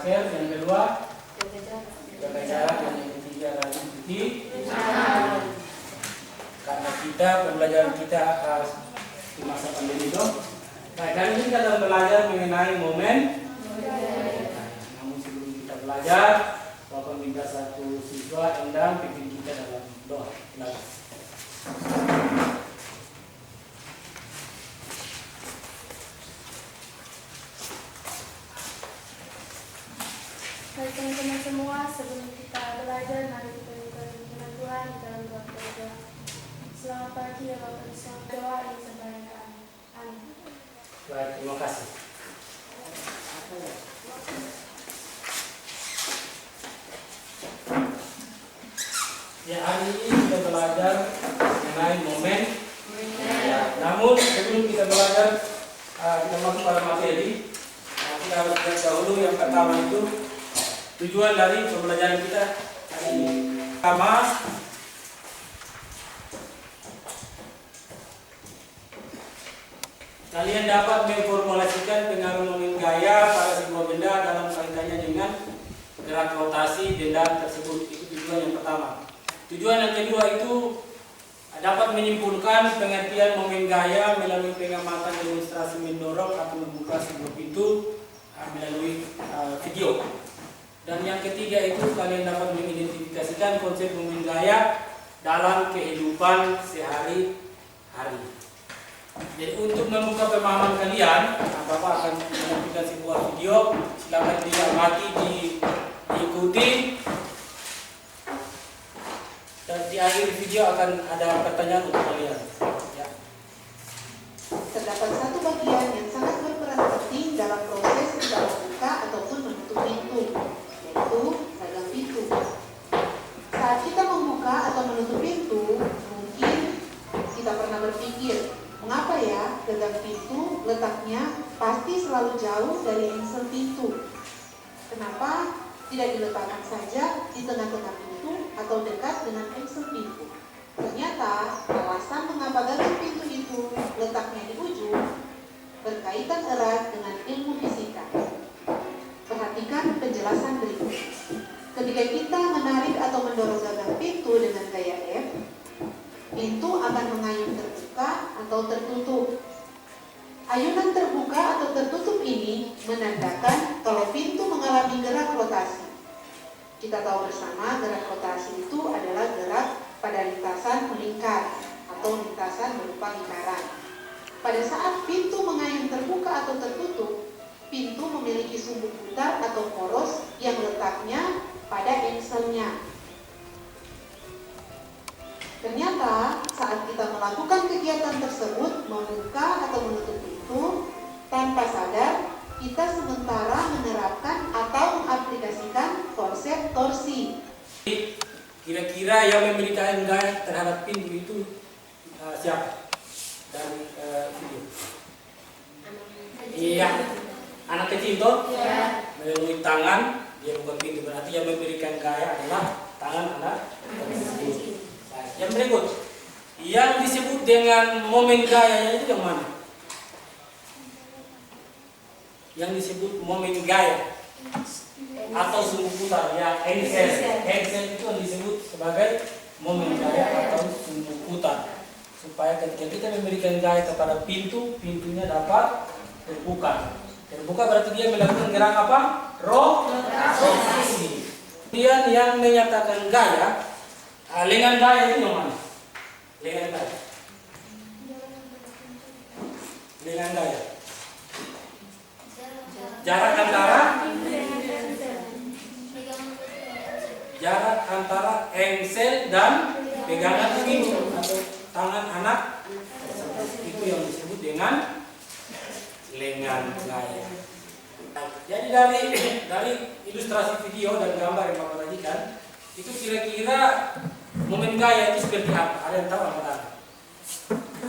terakhir, yang kedua jaga jarak, dan yang ketiga rajin cuci tangan. Karena kita pembelajaran kita di masa pandemi itu, baik, kali ini kita akan belajar mengenai momen. Namun sebelum kita belajar, Bapak minta satu siswa Endang pimpin kita dalam doa. Baik teman-teman semua, sebelum kita belajar, mari kita minta firman Tuhan di dalam doa kita. Selamat pagi ya Bapak, selamat doa yang terbaik. Amin. Baik, terima kasih. Ya, hari ini kita belajar mengenai momen. Ya, namun sebelum kita belajar, kita masuk pada materi. Kita harus lihat dahulu yang pertama itu tujuan dari pembelajaran kita hari ini. Pertama, kalian dapat memformulasikan pengaruh momen gaya pada sebuah benda dalam kaitannya dengan gerak rotasi benda tersebut. Itu tujuan yang pertama. Tujuan yang kedua itu dapat menyimpulkan pengertian momen gaya melalui pengamatan demonstrasi mendorong atau membuka sebuah pintu melalui video. Dan yang ketiga itu kalian dapat mengidentifikasikan konsep momen gaya dalam kehidupan sehari-hari. Jadi untuk membuka pemahaman kalian, Bapak akan menampilkan sebuah video. Silakan diamati, diikuti. Dan di akhir video akan ada pertanyaan untuk kalian. Ya. Terdapat satu bagian yang sangat berperan penting dalam proses kita membuka ataupun menutup pintu, yaitu gagang pintu. Saat kita membuka atau menutup pintu, mungkin kita pernah berpikir, mengapa ya gagang pintu letaknya pasti selalu jauh dari engsel pintu? Kenapa tidak diletakkan saja di tengah-tengah pintu atau dekat dengan engsel pintu? Ternyata alasan mengapa gagang pintu itu letaknya di ujung berkaitan erat dengan ilmu fisika. Perhatikan penjelasan berikut. Ketika kita menarik atau mendorong gagang pintu dengan gaya F, pintu akan mengayun terbuka atau tertutup. Ayunan terbuka atau tertutup ini menandakan kalau pintu mengalami gerak rotasi. Kita tahu bersama gerak rotasi itu adalah gerak pada lintasan melingkar atau lintasan berupa lingkaran. Pada saat pintu mengayun terbuka atau tertutup, pintu memiliki sumbu putar atau poros yang letaknya pada engselnya. Ternyata saat kita melakukan kegiatan tersebut, membuka atau menutup pintu, tanpa sadar kita sementara menerapkan atau mengaplikasikan konsep torsi. Kira-kira yang memberikan gaya terhadap pintu itu siapa? Dari video. Iya, anak kecil itu melalui tangan dia buka pintu, berarti yang memberikan gaya adalah tangan anak tersebut. Yang berikut, yang disebut dengan momen gayanya itu yang mana? Yang disebut momen gaya atau sumbu putar, ya engsel. Engsel itu yang disebut sebagai momen gaya atau sumbu putar. Supaya ketika kita memberikan gaya kepada pintu, pintunya dapat terbuka. Terbuka berarti dia melakukan gerak apa? Rotasi. Kemudian yang menyatakan gaya, lengan gaya itu yang mana? Lengan gaya. Lengan gaya. Jarak antara engsel dan pegangan pintu atau tangan anak itu yang disebut dengan lengan gaya. Jadi dari ilustrasi video dan gambar yang Bapak tadikan, itu kira-kira momen gaya itu seperti apa? Ada yang tahu apa?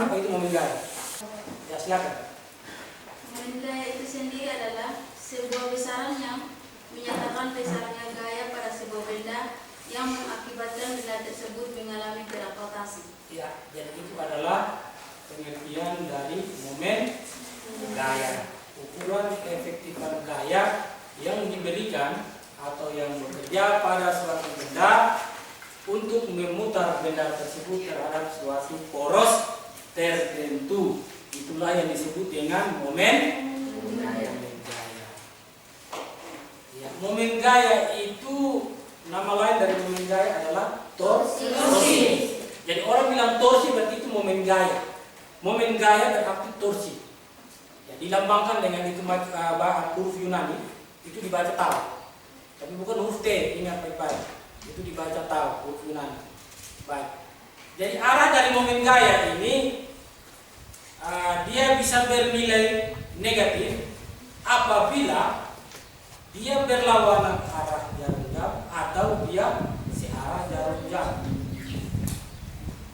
Apa itu momen gaya? Ya silakan. Momen gaya itu sendiri adalah sebuah besaran yang menyatakan besarnya gaya pada sebuah benda yang mengakibatkan benda tersebut mengalami gerak rotasi. Ya, jadi itu adalah pengertian dari momen gaya. Ukuran keefektifan gaya yang diberikan atau yang bekerja pada suatu benda untuk memutar benda tersebut terhadap suatu poros tertentu. Itulah yang disebut dengan momen gaya. Ya, momen gaya itu nama lain dari momen gaya adalah torsi. Jadi orang bilang torsi berarti itu momen gaya. Momen gaya berarti torsi. Ya, dilambangkan dengan itu huruf Yunani itu dibaca tau. Tapi bukan huruf T, ingat baik-baik. Itu dibaca tau, huruf Yunani. Baik. Jadi arah dari momen gaya ini dia bisa bernilai negatif apabila dia berlawanan arah jarum jam atau dia searah jarum jam.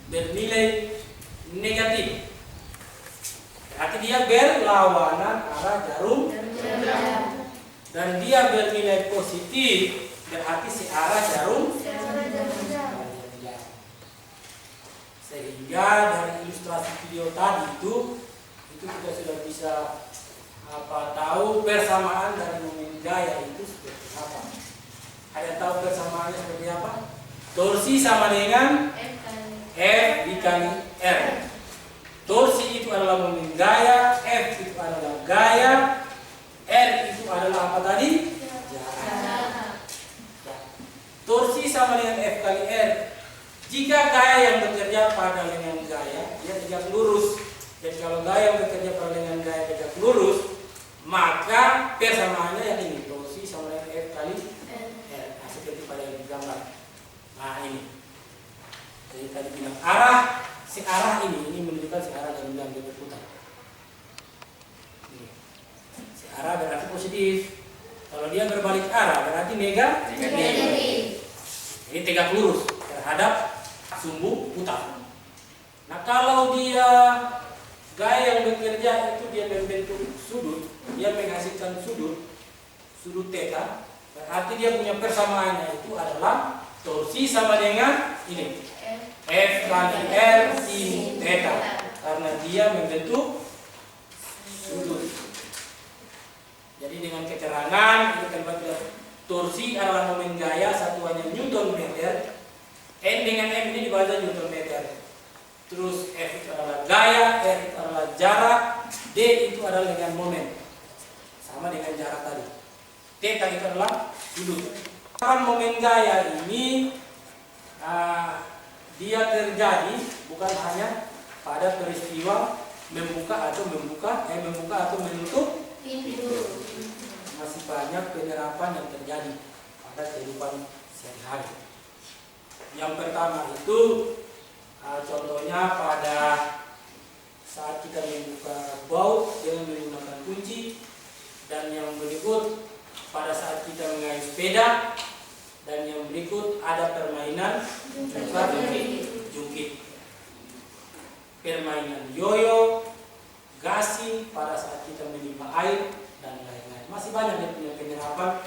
Bernilai negatif berarti dia berlawanan arah jarum jam. Dan dia bernilai positif berarti searah jarum jam. Sehingga dari ilustrasi video tadi itu kita sudah bisa tahu persamaan dari momen gaya itu seperti apa. Ada tahu persamaannya seperti apa? Torsi sama dengan F dikali R. Torsi itu adalah momen gaya, F itu adalah gaya, R itu adalah apa tadi? Jarak. Torsi sama dengan F kali R. Jika gaya yang bekerja pada lengan gaya, dia tegak lurus. Jadi kalau gaya yang bekerja pada lengan gaya tegak lurus, maka persamaannya yang ini, torsi sama dengan F kali R. Nah, seperti pada yang digambar. Nah ini. Jadi tadi bilang arah, searah ini menunjukkan searah jarum jam dia berputar. Ini. Searah berarti positif. Kalau dia berbalik arah berarti negatif. Ini tegak lurus terhadap sumbu putar. Nah kalau dia gaya yang bekerja itu dia membentuk sudut, dia menghasilkan sudut theta, berarti dia punya persamaannya itu adalah torsi sama dengan ini F kali R sin theta, karena dia membentuk sudut. Jadi dengan keterangan kita baca torsi adalah momen gaya, satuannya Newton meter. N dengan M ini dibaca Newton meter. Terus F itu adalah gaya, R itu adalah jarak, D itu adalah dengan momen. Sama dengan jarak tadi. Theta itu adalah sudut. Momen gaya ini dia terjadi bukan hanya pada peristiwa membuka atau menutup pintu. Masih banyak penerapan yang terjadi pada kehidupan sehari-hari. Yang pertama itu contohnya pada saat kita membuka baut dengan menggunakan kunci, dan yang berikut pada saat kita mengayuh sepeda, dan yang berikut ada permainan jungkit, permainan yoyo, gasing pada saat kita menimba air dan lain-lain. Masih banyak yang punya penerapan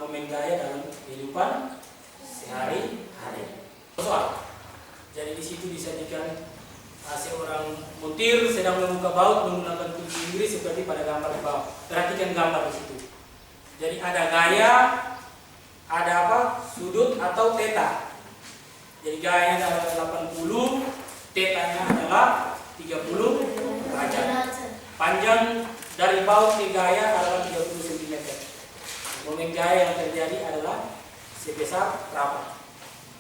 momen gaya dalam kehidupan sehari-hari. Soal. Jadi di situ disajikan seorang mutir sedang membuka baut menggunakan kunci Inggris seperti pada gambar di bawah. Perhatikan gambar di situ. Jadi ada gaya, ada apa? Sudut atau theta. Jadi gayanya adalah 80, theta-nya adalah 30 derajat. Panjang dari baut ke gaya adalah 30 cm. Momen gaya yang terjadi adalah sebesar berapa?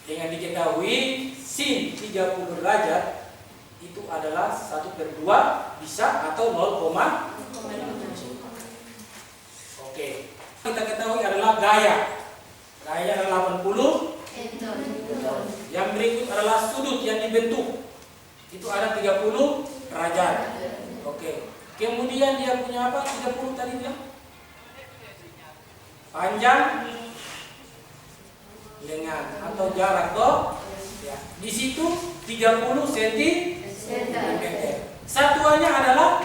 Dengan diketahui sin 30 derajat itu adalah 1/2 bisa atau 0,5. Oke. Kita ketahui adalah gaya. Gaya adalah 80. Yang berikut adalah sudut yang dibentuk. Itu ada 30 derajat. Oke. Kemudian dia punya apa? 30 tadi dia. Panjang lengan atau jarak toh. Ya. Di situ 30 cm. Satuannya adalah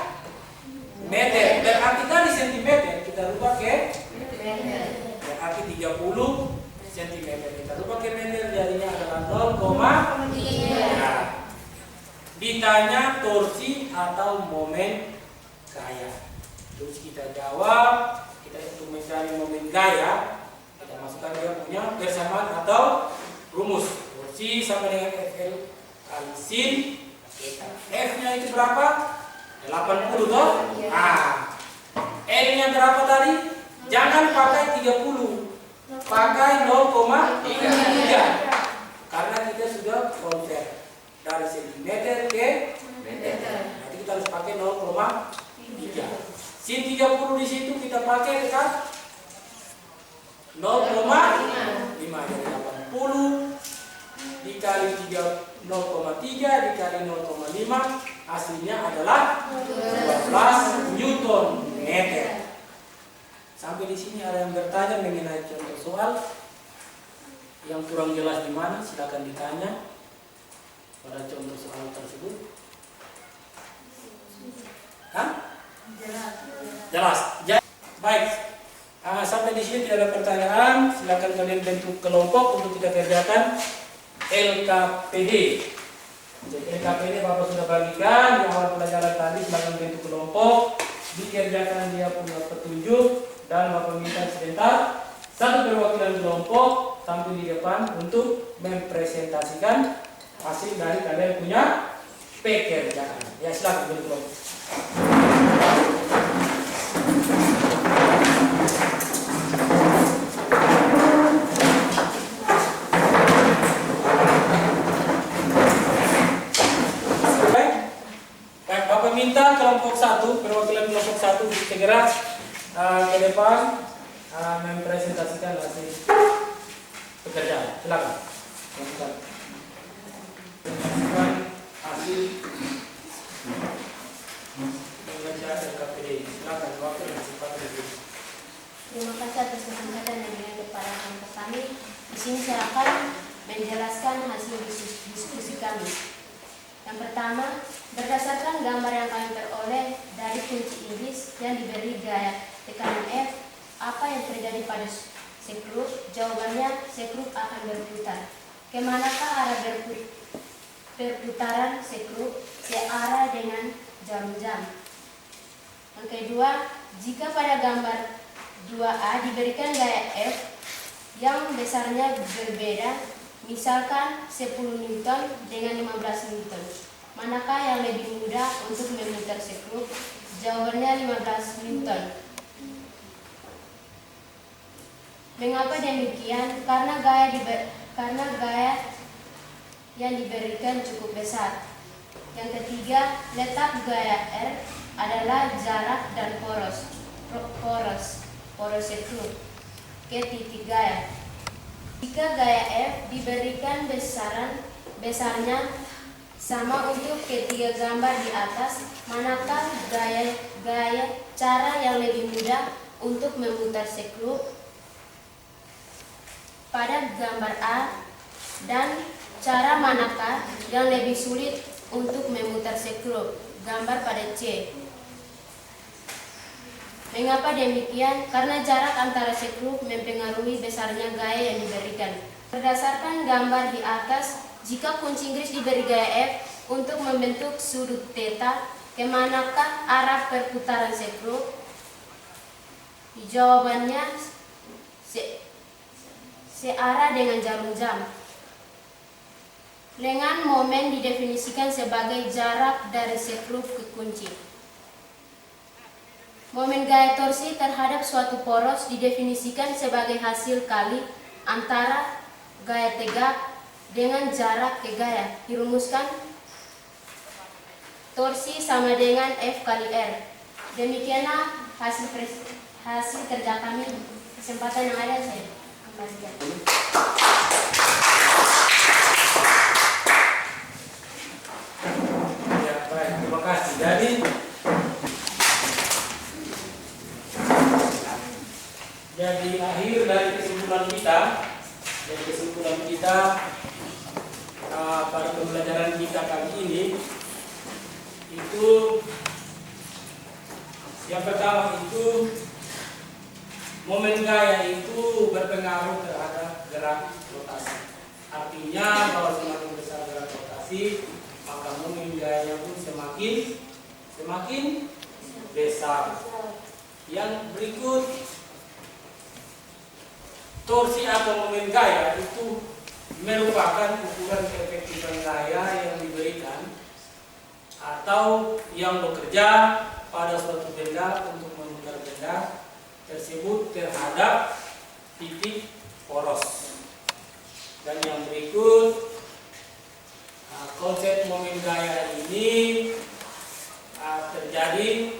meter. Berarti dari sentimeter kita rubah ke meter. Berarti 30 cm. Kita rubah ke meter jadinya adalah 0,3. Ditanya torsi atau momen gaya. Terus kita jawab kita untuk mencari momen gaya, kita masukkan dia punya persamaan atau rumus. Torsi sama dengan FL kali sin. F-nya itu berapa? 80 toh? Nah, L-nya berapa tadi? Jangan pakai 30. Pakai 0,3. Karena kita sudah convert dari sentimeter ke meter. Nanti kita harus pakai 0,3. Sin 30 di situ kita pakai dekat 0,5. Jadi 80 dikali 0,3 dikali 0,5 hasilnya adalah 12 Newton meter. Sampai di sini ada yang bertanya mengenai contoh soal yang kurang jelas di mana, silakan ditanya pada contoh soal tersebut. Hah? Jelas. Baik. Sampai di sini tidak ada pertanyaan. Silakan kalian bentuk kelompok untuk kita kerjakan LKPD. Jadi LKPD Bapak sudah bagikan di awal pelajaran tadi. Silakan bentuk kelompok, dikerjakan dia punya petunjuk, dan Bapak minta sebentar satu perwakilan kelompok tampil di depan untuk mempresentasikan hasil dari kalian punya pekerjaan. Ya, silakan bentuk kelompok. Baik, Bapak minta kelompok 1, perwakilan kelompok 1 segera ke depan mempresentasikan hasil pekerjaan. Silakan. Hasil pengerjaan LKPD. Silakan, waktu dan cepat lebih. Terima kasih atas kesempatan yang diberikan kepada kelompok kami. Di sini saya akan menjelaskan hasil diskusi kami. Yang pertama, berdasarkan gambar yang kami peroleh dari kunci Inggris yang diberi gaya tekanan F, apa yang terjadi pada sekrup? Jawabannya, sekrup akan berputar. Kemanakah arah perputaran sekrup? Searah dengan jarum jam. Yang kedua, jika pada gambar 2A diberikan gaya F yang besarnya berbeda, misalkan 10 Newton dengan 15 Newton, manakah yang lebih mudah untuk memutar sekrup? Jawabannya 15 Newton. Mengapa demikian? Karena gaya yang diberikan cukup besar. Yang ketiga, letak gaya R adalah jarak dan poros sekrup ke titik gaya. Jika gaya F diberikan besarnya sama untuk ketiga gambar di atas, manakah cara yang lebih mudah untuk memutar sekrup? Pada gambar A, dan cara manakah yang lebih sulit untuk memutar sekrup? Gambar pada C. Mengapa demikian? Karena jarak antara sekrup mempengaruhi besarnya gaya yang diberikan. Berdasarkan gambar di atas, jika kunci Inggris diberi gaya F untuk membentuk sudut theta, kemanakah arah perputaran sekrup? Jawabannya searah dengan jarum jam. Lengan momen didefinisikan sebagai jarak dari sekrup ke kunci. Momen gaya torsi terhadap suatu poros didefinisikan sebagai hasil kali antara gaya tegak dengan jarak ke gaya. Dirumuskan, torsi sama dengan F kali R. Demikianlah hasil kerja kami. Kesempatan yang ada saya kembalikan. Ya, baik, terima kasih. Jadi akhir dari kesimpulan kita pada pembelajaran kita kali ini itu yang pertama itu momen gaya itu berpengaruh terhadap gerak rotasi. Artinya kalau semakin besar gerak rotasi, maka momen gaya pun semakin besar. Yang berikut torsi atau momen gaya itu merupakan ukuran keefektifan gaya yang diberikan atau yang bekerja pada suatu benda untuk memutar benda tersebut terhadap titik poros. Dan yang berikut, konsep momen gaya ini terjadi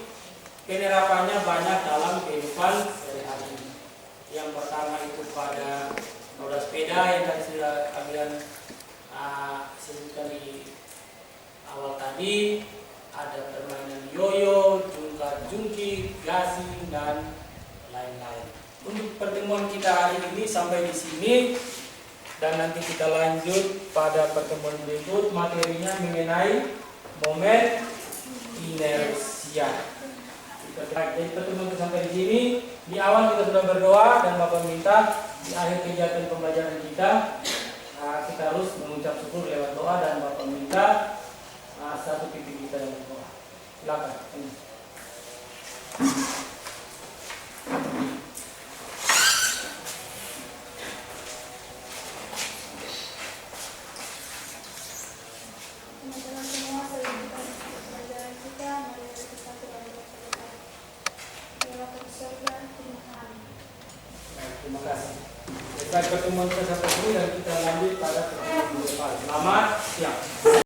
penerapannya banyak dalam kehidupan sehari-hari. Yang pertama itu pada roda sepeda yang tadi sudah kalian sebutkan di awal tadi, ada permainan yoyo, jungkir-jungkir, gasing, dan lain-lain. Untuk pertemuan kita hari ini sampai di sini, dan nanti kita lanjut pada pertemuan berikut materinya mengenai momen inersia. Jadi pertemuan kita sampai di sini. Di awal kita sudah berdoa dan Bapak minta di akhir kegiatan pembelajaran kita kita harus mengucap syukur lewat doa dan Bapak minta satu pimpin kita dengan doa. Silakan. Teman-teman semua, selanjutnya pelajaran kita mulai dari 1 sampai 11. Ya Bapa di surga, terima kasih. Baik, terima kasih. Baik, pertemuan kita sampai sini dan kita lanjut pada pertemuan depan. Selamat